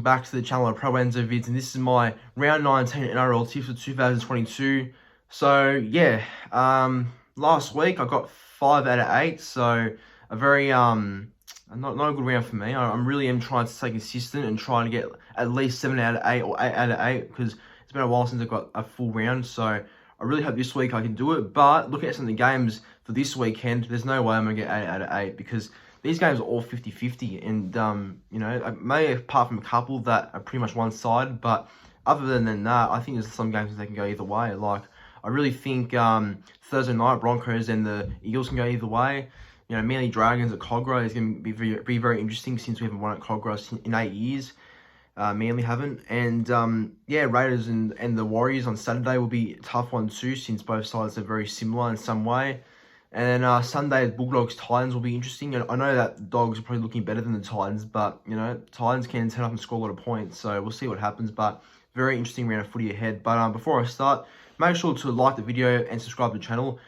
back to the channel of Pro Enzo Vids, and this is my round 19 NRL tips for 2022. So yeah, last week I got 5 out of 8, so a very not a good round for me. I'm really trying to stay consistent and trying to get at least 7 out of 8 or 8 out of 8 because it's been a while since I got a full round. So I really hope this week I can do it. But looking at some of the games for this weekend, there's no way I'm gonna get 8 out of 8 because these games are all 50-50, and you know, maybe apart from a couple that are pretty much one-sided, but other than that, I think there's some games that can go either way. Like, I really think Thursday night Broncos and the Eels can go either way. You know, Manly Dragons at Cogra is going to be very interesting since we haven't won at Cogra in 8 years. Manly haven't, and yeah, Raiders and the Warriors on Saturday will be a tough one too, since both sides are very similar in some way. And then Sunday, Bulldogs Titans will be interesting. And I know that the Dogs are probably looking better than the Titans, but you know, Titans can turn up and score a lot of points, so we'll see what happens. But very interesting round of footy ahead. But before I start, make sure to like the video and subscribe to the channel,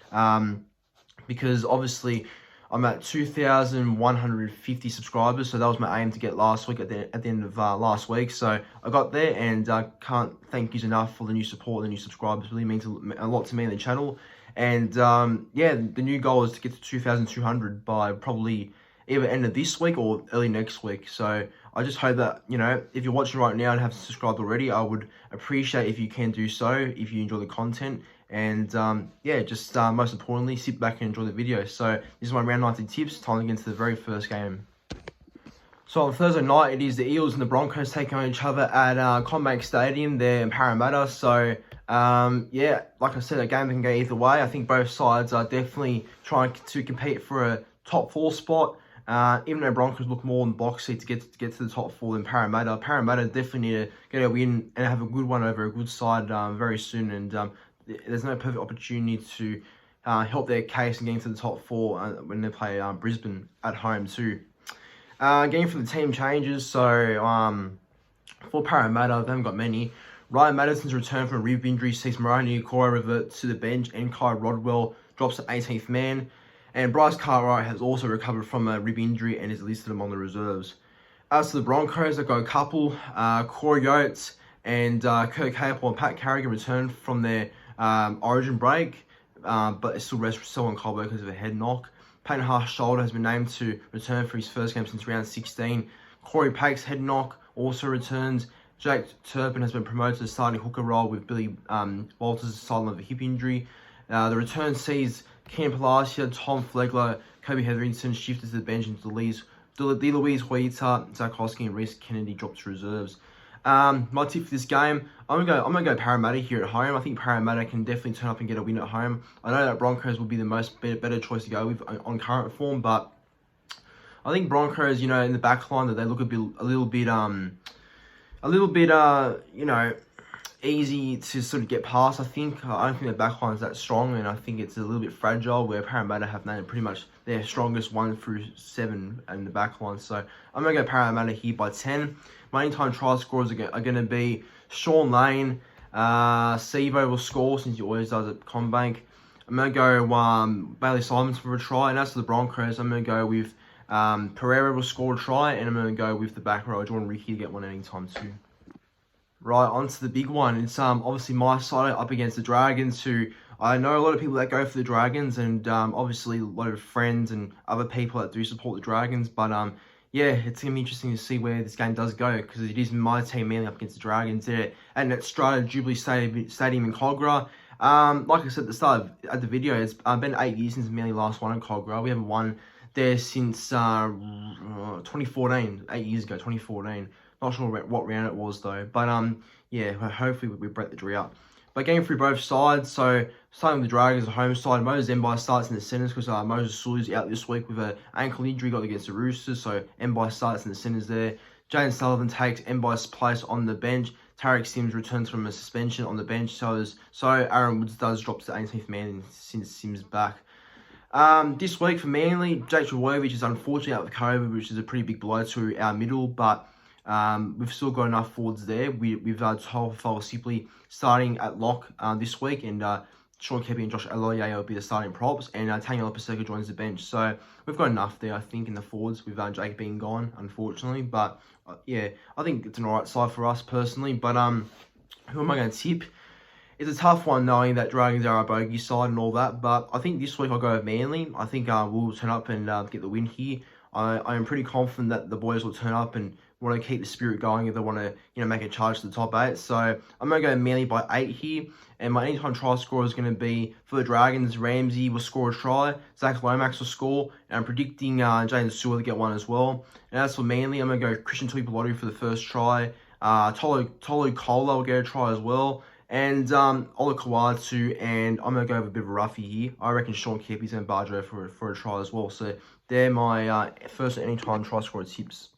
because obviously I'm at 2,150 subscribers, so that was my aim to get last week at the end of last week. So I got there, and I can't thank you enough for the new support, the new subscribers. It really means a lot to me and the channel. And yeah, the new goal is to get to 2,200 by probably either end of this week or early next week. So I just hope that, you know, if you're watching right now and haven't subscribed already, I would appreciate if you can do so, if you enjoy the content. And yeah, just most importantly, sit back and enjoy the video. So this is my round 19 tips. Time to get into the very first game. So on Thursday night, it is the Eels and the Broncos taking on each other at Combank Stadium there in Parramatta. So yeah, like I said, a game that can go either way. I think both sides are definitely trying to compete for a top 4 spot. Even though Broncos look more in the box seat to get to the top 4 than Parramatta. Parramatta definitely need to get a win and have a good one over a good side very soon. And there's no perfect opportunity to help their case and getting to the top 4 when they play Brisbane at home too. Getting for the team changes, so for Parramatta, they haven't got many. Ryan Madison's return from a rib injury sees Maroni Okoro revert to the bench, and Kai Rodwell drops to 18th man. And Bryce Cartwright has also recovered from a rib injury and is listed among the reserves. As to the Broncos, they've got a couple. Corey Oates and Kurt Capel and Pat Carrigan returned from their origin break, but it's still on Cobo because of a head knock. Payne Haas' shoulder has been named to return for his first game since round 16. Corey Pake's head knock also returns. Jake Turpin has been promoted to the starting hooker role with Billy Walters asylum of a hip injury. The return sees Ken Palacia, Tom Flegler, Kobe Hetherington shifted to the bench, and Louise Huita, Zach Hosking, and Reece Kennedy dropped to reserves. My tip for this game, I'm gonna go Parramatta here at home. I think Parramatta can definitely turn up and get a win at home. I know that Broncos will be the better choice to go with on current form, but I think Broncos, you know, in the back line, that they look a little bit you know, easy to sort of get past. I don't think the back line is that strong, and I think it's a little bit fragile, where Parramatta have named pretty much their strongest 1 through 7 in the back line. So I'm going to go Parramatta here by 10. My anytime try scorers are going to be Sean Lane. Sevo will score, since he always does at Combank. I'm going to go Bailey Simons for a try. And as for the Broncos, I'm going to go with Pereira will score a try. And I'm going to go with the back row, Jordan Ricky, to get one anytime too. Right, on to the big one. It's obviously my side up against the Dragons, who I know a lot of people that go for the Dragons, and obviously a lot of friends and other people that do support the Dragons. But yeah, it's going to be interesting to see where this game does go, because it is my team mainly up against the Dragons there at Strata Jubilee Stadium in Cogra. Like I said at the start of the video, it's been 8 years since Manly last won in Cogra. We haven't won there since 2014, 8 years ago, 2014. Not sure what round it was though, but yeah, hopefully we break the drought. But going through both sides, so starting with the Dragons, the home side, Moses Mbai starts in the centres because Moses Suli's out this week with an ankle injury got against the Roosters, so Mbai starts in the centres there. Jane Sullivan takes Mbai's place on the bench. Tarek Sims returns from a suspension on the bench, so Aaron Woods does drop to 18th man since Sims back. This week for Manly, Jake Trbojevic is unfortunately out with COVID, which is a pretty big blow to our middle, but we've still got enough forwards there. We've Tolfol Sipley starting at lock this week, and Sean Kepi and Josh Aloiai will be the starting props, and Taniela Paseka joins the bench. So we've got enough there, I think, in the forwards with Jake being gone, unfortunately. But yeah, I think it's an alright side for us personally. But who am I going to tip? It's a tough one knowing that Dragons are a bogey side and all that. But I think this week I'll go with Manly. I think we'll turn up and get the win here. I am pretty confident that the boys will turn up and want to keep the spirit going if they want to, make a charge to the top 8. So I'm going to go Manly by 8 here. And my anytime try score is going to be, for the Dragons, Ramsey will score a try, Zach Lomax will score, and I'm predicting Jaden Sewer to get one as well. And as for Manly, I'm going to go Christian Tuipolotu for the first try. Tolu Kola will get a try as well. And Ola Kawatu, and I'm going to go with a bit of a roughie here. I reckon Sean Kepi's going to barge over for a try as well. So they're my first anytime try scorer tips.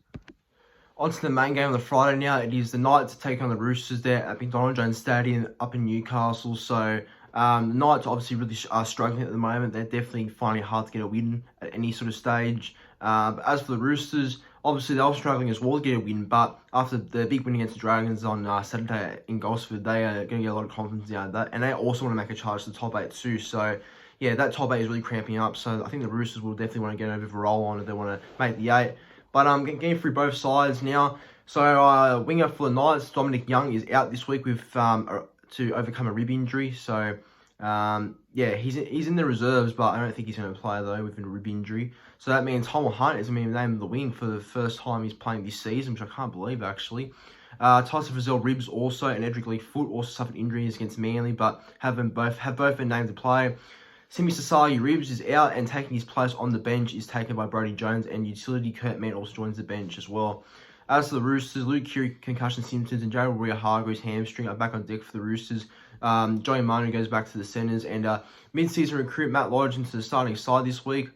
On to the main game on the Friday now. It is the Knights to take on the Roosters there at McDonald Jones Stadium up in Newcastle. So the Knights obviously really are struggling at the moment. They're definitely finding it hard to get a win at any sort of stage. But as for the Roosters, obviously they were struggling as well to get a win. But after the big win against the Dragons on Saturday in Gosford, they are going to get a lot of confidence out of that. And they also want to make a charge to the top 8 too. So yeah, that top 8 is really cramping up. So I think the Roosters will definitely want to get a bit of a roll on if they want to make the 8. But getting through both sides now. So winger for the Knights, Dominic Young, is out this week with to overcome a rib injury. So yeah, he's in the reserves, but I don't think he's going to play though with a rib injury. So that means Homer Hunt is going to be named the wing for the first time he's playing this season, which I can't believe actually. Tyson Frizzell ribs also, and Edric Lee Foot also suffered injuries against Manly, but have both been named to play. Simi Sasai ribs is out, and taking his place on the bench is taken by Brodie Jones, and utility Kurt Mann also joins the bench as well. As for the Roosters, Luke Keary, concussion symptoms, and Jared Warrior-Hargreaves hamstring are back on deck for the Roosters. Joey Manu goes back to the centres, and mid-season recruit Matt Lodge into the starting side this week,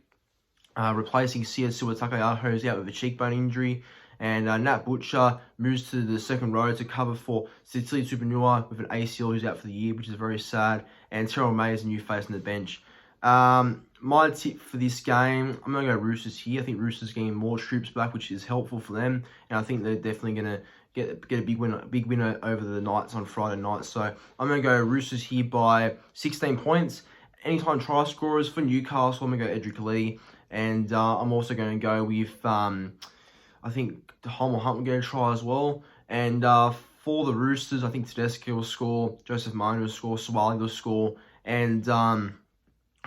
replacing Sia Suatakayaho, who's out with a cheekbone injury. And Nat Butcher moves to the second row to cover for Sicily Tupanua with an ACL who's out for the year, which is very sad. And Terrell May is a new face on the bench. My tip for this game, I'm going to go Roosters here. I think Roosters getting more troops back, which is helpful for them. And I think they're definitely going to get a big winner over the Knights on Friday night. So I'm going to go Roosters here by 16 points. Anytime try scorers for Newcastle, I'm going to go Edric Lee. And I'm also going to go with... I think the Homer Hunt will get a try as well. And for the Roosters, I think Tedeschi will score, Joseph Manu will score, Sawali will score, and I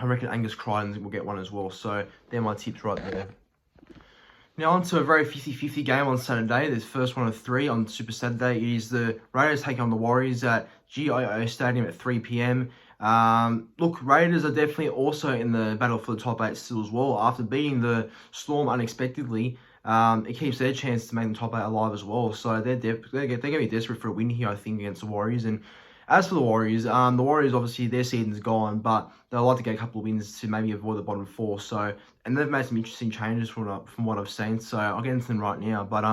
reckon Angus Crichton will get one as well. So they're my tips right there. Now on to a very 50-50 game on Saturday. There's first one of 3 on Super Saturday. It is the Raiders taking on the Warriors at GIO Stadium at 3 p.m. Look, Raiders are definitely also in the battle for the top 8 still as well. After beating the Storm unexpectedly, it keeps their chance to make the top 8 alive as well. So they're going to be desperate for a win here, I think, against the Warriors. And as for the Warriors obviously their season's gone, but they'll like to get a couple of wins to maybe avoid the bottom 4. So, and they've made some interesting changes from what I've seen. So I'll get into them right now. But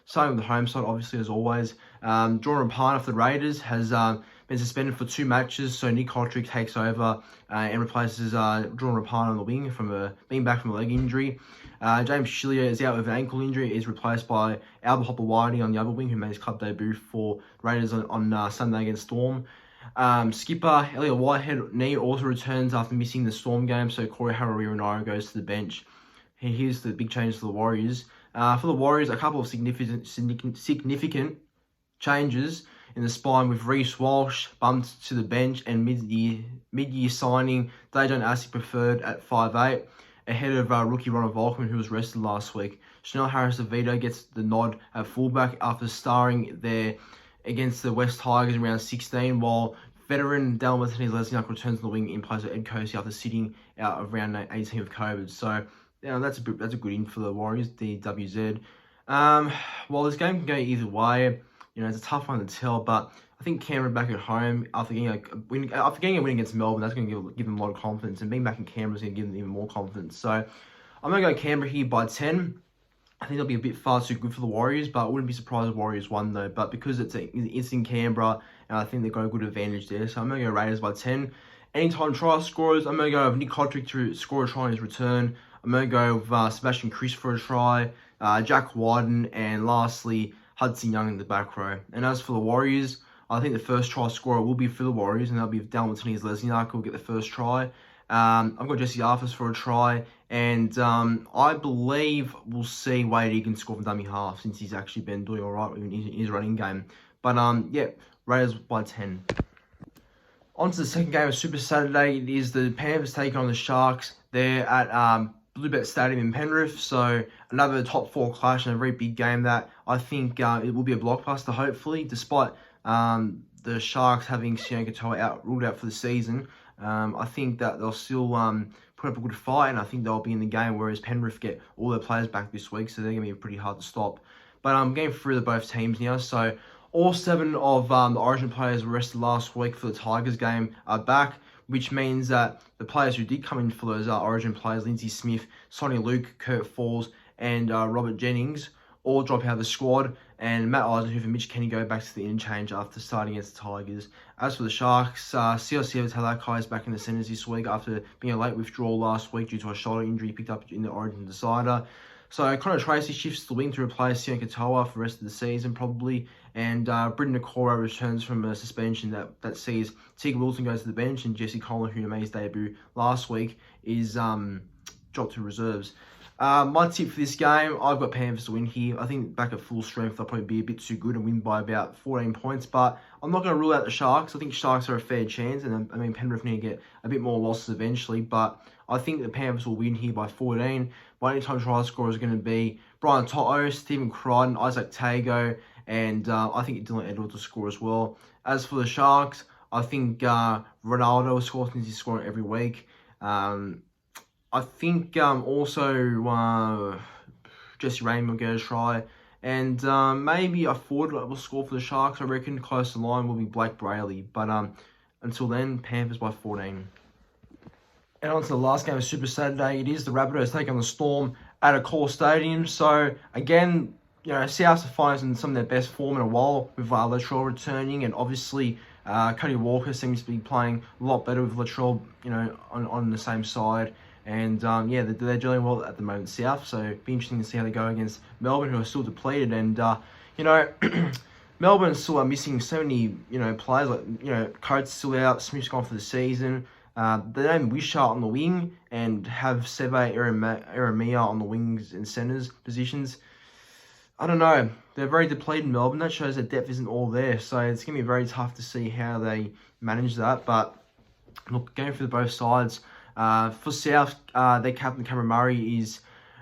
starting with the home side, obviously as always, Jordan Rapana for the Raiders has been suspended for 2 matches. So Nick Kotrick takes over and replaces Jordan Rapana on the wing from being back from a leg injury. James Shillier is out with an ankle injury. Is replaced by Albert Hopper-Whiting on the other wing, who made his club debut for Raiders on Sunday against Storm. Skipper Elliot Whitehead knee also returns after missing the Storm game, so Corey Harawira-Naara goes to the bench. Here's the big change for the Warriors. For the Warriors, a couple of significant changes in the spine, with Reece Walsh bumped to the bench and mid-year signing Dejan Asic preferred at 5'8", ahead of rookie Ronald Volkman, who was rested last week. Chanel Harris-Avito gets the nod at fullback after starring there against the West Tigers in round 16, while veteran Dale Martinez-Lesniak returns to the wing in place of Ed Cosi after sitting out of round 18 with COVID. So that's a good in for the Warriors, the WZ. While this game can go either way, it's a tough one to tell, but I think Canberra back at home, after getting a win against Melbourne, that's going to give them a lot of confidence, and being back in Canberra is going to give them even more confidence. So I'm going to go Canberra here by 10. I think it'll be a bit far too good for the Warriors, but I wouldn't be surprised if Warriors won though. But because it's in Canberra, and I think they've got a good advantage there, so I'm going to go Raiders by 10. Anytime try scorers, I'm going to go with Nick Kotrick to score a try on his return. I'm going to go with Sebastian Kris for a try, Jack Wyden, and lastly, Hudson Young in the back row. And as for the Warriors, I think the first try scorer will be for the Warriors, and that'll be Dallin Martinez-Lesniak who will get the first try. I've got Jesse Arthurs for a try, and I believe we'll see Wade Egan score from dummy half, since he's actually been doing all right in his running game. But yeah, Raiders by 10. On to the second game of Super Saturday. It is the Panthers taking on the Sharks. They're at Bluebet Stadium in Penrith, so another top 4 clash and a very big game that I think it will be a blockbuster, hopefully, despite the Sharks having Sione Katoa ruled out for the season. I think that they'll still put up a good fight, and I think they'll be in the game, whereas Penrith get all their players back this week, so they're going to be pretty hard to stop. But I'm going through the both teams now, so all 7 of the Origin players were rested last week for the Tigers game are back, which means that the players who did come in for those Origin players, Lindsay Smith, Sonny Luke, Kurt Falls, and Robert Jennings, all drop out of the squad, and Matt Eisenhuth and Mitch Kenny go back to the interchange after starting against the Tigers. As for the Sharks, CLC Talakai is back in the centres this week after being a late withdrawal last week due to a shoulder injury picked up in the Origin decider. So Connor Tracy shifts to the wing to replace Sione Katoa for the rest of the season probably, and Britton Okoro returns from a suspension that sees Teague Wilson go to the bench, and Jesse Colin, who made his debut last week, is dropped to reserves. My tip for this game, I've got Panthers to win here. I think back at full strength, they'll probably be a bit too good and win by about 14 points. But I'm not going to rule out the Sharks. I think Sharks are a fair chance. And I mean, Penrith need to get a bit more losses eventually. But I think the Panthers will win here by 14. My anytime try scorer is going to be Brian Toto, Stephen Crichton, Isaac Tago, and I think Dylan Edwards will score as well. As for the Sharks, I think Ronaldo will score since he's scoring every week. I think also Jesse Raymond will get a try. And maybe a forward will score for the Sharks. I reckon close to the line will be Blake Brayley. But until then, Panthers by 14. And on to the last game of Super Saturday. It is the Rabbitohs taking on the Storm at a core stadium. So, again, you know, Souths are finding some of their best form in a while with Latrell returning. And obviously, Cody Walker seems to be playing a lot better with Latrell, you know, on the same side. And, yeah, they're doing well at the moment, South. So, it'll be interesting to see how they go against Melbourne, who are still depleted. And, you know, Melbourne still are missing so many, you know, players. Like, you know, Coates still out. Smith's gone for the season. They name Wishart on the wing and have Seve Eremia on the wings and centres positions. I don't know. They're very depleted in Melbourne. That shows that depth isn't all there. So, it's going to be very tough to see how they manage that. But, look, going through both sides, for South, their captain Cameron Murray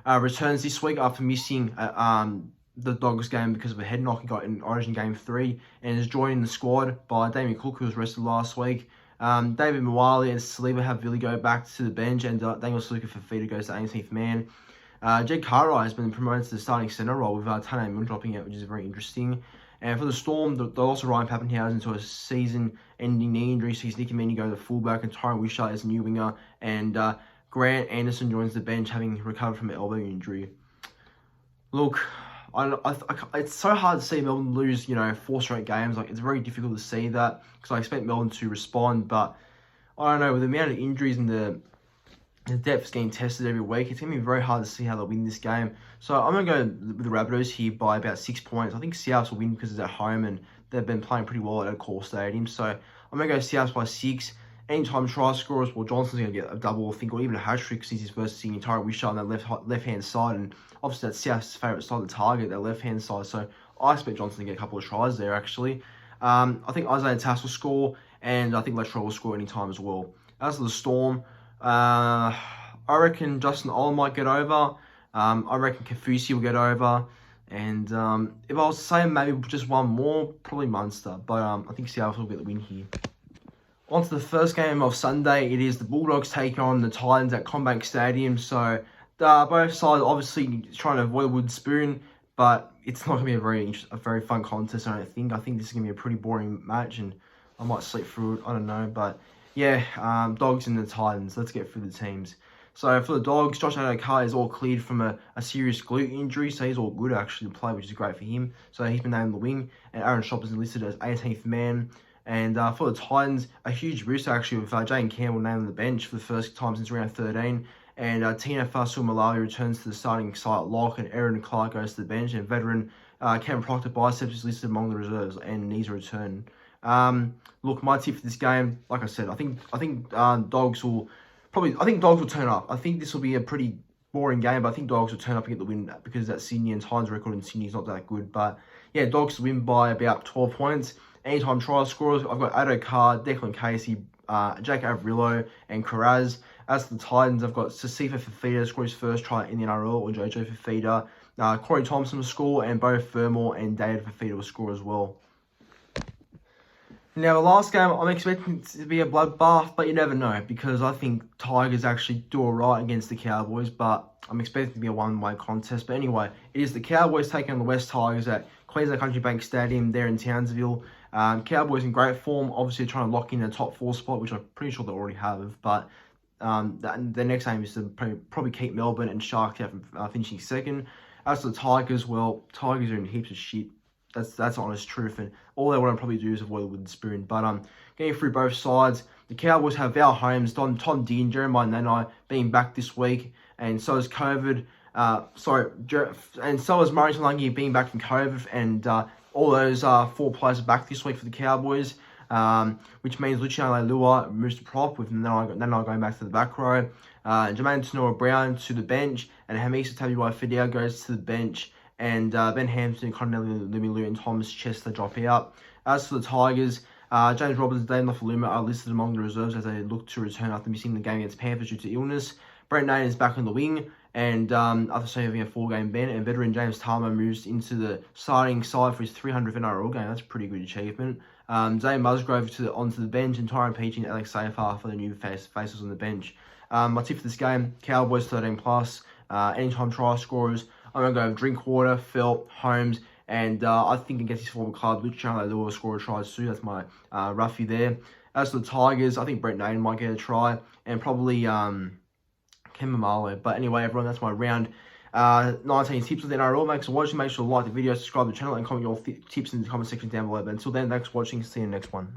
returns this week after missing the Dogs game because of a head knock he got in Origin Game 3, and is joined in the squad by Damien Cook, who was rested last week. David Mwali and Saliba have Billy go back to the bench, and Daniel Sluka for Fafita goes to 18th man. Jake Cartwright has been promoted to the starting centre role with Tane Moon dropping out, which is very interesting. And for the Storm, they'll also Ryan Pappenhausen to a season-ending knee injury, so he's Nicky Meaney go to the fullback, and Tyron Wishart is a new winger, and Grant Anderson joins the bench, having recovered from an elbow injury. Look, it's so hard to see Melbourne lose, you know, 4 straight games. Like, it's very difficult to see that, because I expect Melbourne to respond, but I don't know, with the amount of injuries and the depth's getting tested every week, it's going to be very hard to see how they'll win this game. So I'm going to go with the Rabbitohs here by about 6 points. I think Souths will win because it's at home and they've been playing pretty well at a core stadium. So I'm going to go Souths by 6. Anytime try scorers, well, Johnson's going to get a double, I think, or even a hat-trick since he's versus the entire Wishart on that left-hand side. And obviously that's South's favourite side to target, that left-hand side. So I expect Johnson to get a couple of tries there, actually. I think Isaiah Tass will score, and I think Latrell will score anytime as well. As for the Storm, I reckon Justin Olam might get over. I reckon Kafusi will get over. And if I was to say maybe just one more, probably Munster. But I think Seattle will get the win here. On to the first game of Sunday. It is the Bulldogs taking on the Titans at CommBank Stadium. So both sides obviously trying to avoid a wooden spoon. But it's not going to be a very fun contest, I don't think. I think this is going to be a pretty boring match. And I might sleep through it. I don't know. But yeah, Dogs and the Titans. Let's get through the teams. So for the Dogs, Josh Adokar is all cleared from a serious glute injury, so he's all good actually to play, which is great for him. So he's been named the wing, and Aaron Schopp is listed as 18th man. And for the Titans, a huge boost actually with Jane Campbell named on the bench for the first time since round 13. And Tina Fasul Malawi returns to the starting side lock, and Aaron Clark goes to the bench, and veteran Cam Proctor biceps is listed among the reserves, and needs a return. Look, my tip for this game, like I said, I think Dogs will Dogs will turn up. I think this will be a pretty boring game, but I think Dogs will turn up and get the win because that Sydney and Titans record in Sydney is not that good. But yeah, Dogs win by about 12 points. Anytime try scorers, I've got Ado Carr, Declan Casey, Jake Averillo, and Carraz. As for the Titans, I've got Sasifa Fafita score his first try in the NRL, or Jojo Fafita. Corey Thompson will score, and Bo Fermor and David Fafita will score as well. Now, the last game, I'm expecting it to be a bloodbath, but you never know, because I think Tigers actually do alright against the Cowboys, but I'm expecting it to be a one-way contest. But anyway, it is the Cowboys taking on the West Tigers at Queensland Country Bank Stadium there in Townsville. Cowboys in great form, obviously trying to lock in a top 4 spot, which I'm pretty sure they already have, but the next aim is to probably keep Melbourne and Sharks out from finishing second. As for the Tigers, well, Tigers are in heaps of shit. That's the honest truth, and all they want to probably do is avoid the wooden spoon. But getting through both sides, the Cowboys have Val Holmes, Tom Dean, and Jeremiah Nanai being back this week, and so is COVID. And so is Murray Talangi being back from COVID, and all those 4 players are back this week for the Cowboys, which means Luciano Leilua moves to prop, with Nanai going back to the back row. Jermaine Tanura-Brown to the bench, and Hamisa Tabuai-Fidel goes to the bench, and Ben Hampton, Connelly Lumilu, and Thomas Chester drop out. As for the Tigers, James Roberts and Dave Nofaluma are listed among the reserves as they look to return after missing the game against Panthers due to illness. Brent Naden is back on the wing, and after having a 4-game ban, and veteran James Tarmer moves into the starting side for his 300th NRL game. That's a pretty good achievement. Zane Musgrove onto the bench, and Tyron Peachy and Alex Safar for the new faces on the bench. My tip for this game, Cowboys 13+, anytime try scorers. I'm going to go with Drinkwater, Felt, Holmes, and I think against his former club, Luciano Leilua score a try too. That's my roughie there. As for the Tigers, I think Brent Naden might get a try, and probably Ken Mamalo. But anyway, everyone, that's my round 19 tips with the NRL. Thanks for watching. Make sure to like the video, subscribe to the channel, and comment your tips in the comment section down below. But until then, thanks for watching. See you in the next one.